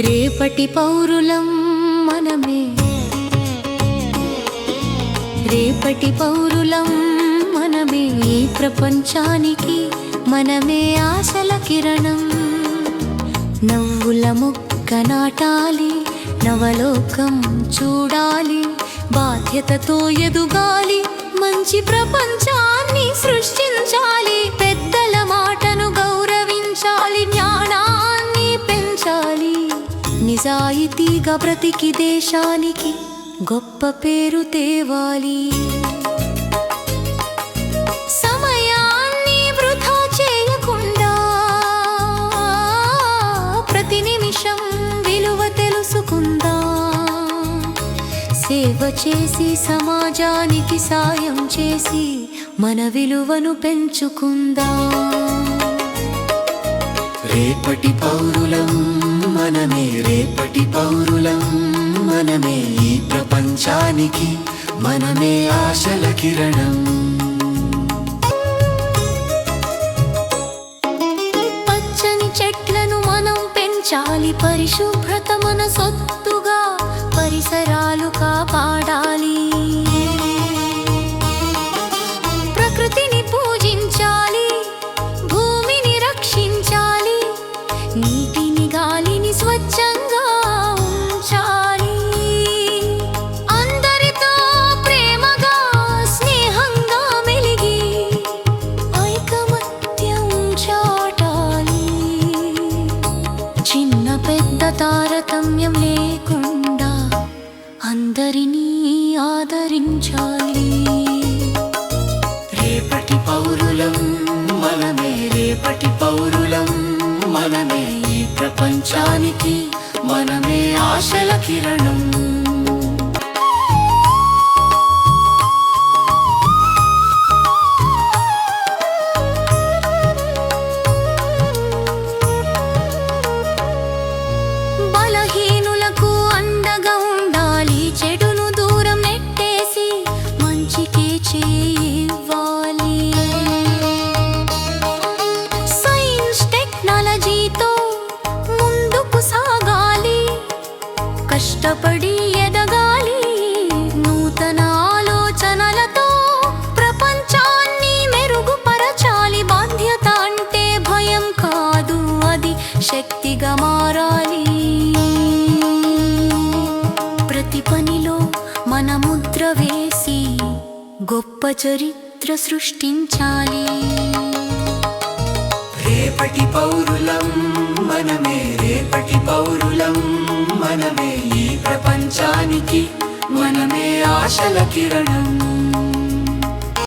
రేపటి పౌరులం మనమే, రేపటి పౌరులం మనమే, ఈ ప్రపంచానికి మనమే ఆశల కిరణం. నవ్వుల మొక్క నాటాలి, నవలోకం చూడాలి, బాధ్యతతో ఎదుగాలి, మంచి ప్రపంచాన్ని సృష్టించాలి. పెద్దల మాటను గౌరవించాలి, జ్ఞానాన్ని పెంచాలి, నిజాయితీగా బ్రతికి దేశానికి గొప్ప పేరు తేవాలి. సమయాన్ని వృధా చేయకుండా ప్రతి నిమిషం విలువ తెలుసుకుందాం. సేవ చేసి సమాజానికి సాయం చేసి మన విలువను పెంచుకుందాం. రేపటి పౌరులం మనమే, రేపటి పౌరులం మనమే, ఈ ప్రపంచానికి మనమే ఆశల కిరణం. పచ్చని చెట్లను మనం పెంచాలి, పరిశుభ్రత మన సొత్తుగా పరిసరాలు కాపాడాలి. ప్రకృతిని పూజించాలి, భూమిని రక్షించాలి, నీటిని గాలిని స్వచ్ఛంగా ఉంచాలి. అందరితో ప్రేమగా స్నేహంగా మెలిగి ఐకమత్యం చాటాలి. చిన్న పెద్ద తారతమ్యం లేకుండా అందరినీ ఆదరించాలి. రేపటి పౌరులం మనమే, రేపటి పౌరులం మనమే, ఈ ప్రపంచానికి మనమే ఆశల కిరణం. బలహీనులకు అండగా ఉండాలి, చెడును దూరం నెట్టేసి మంచికే చేయివ్వాలి. సైన్స్ టెక్నాలజీతో ముందుకు సాగాలి, కష్టపడి ఎదగాలి, నూతన ఆలోచనలతో ప్రపంచాన్ని మెరుగుపరచాలి. బాధ్యత అంటే భయం కాదు, అది శక్తిగా మారాలి. ప్రతి పనిలో మన ముద్ర వేసి గొప్ప చరిత్ర సృష్టించాలి. రేపటి పౌరులం మనమే, రేపటి పౌరులం మనమే, ఈ ప్రపంచానికి మనమే ఆశల కిరణం.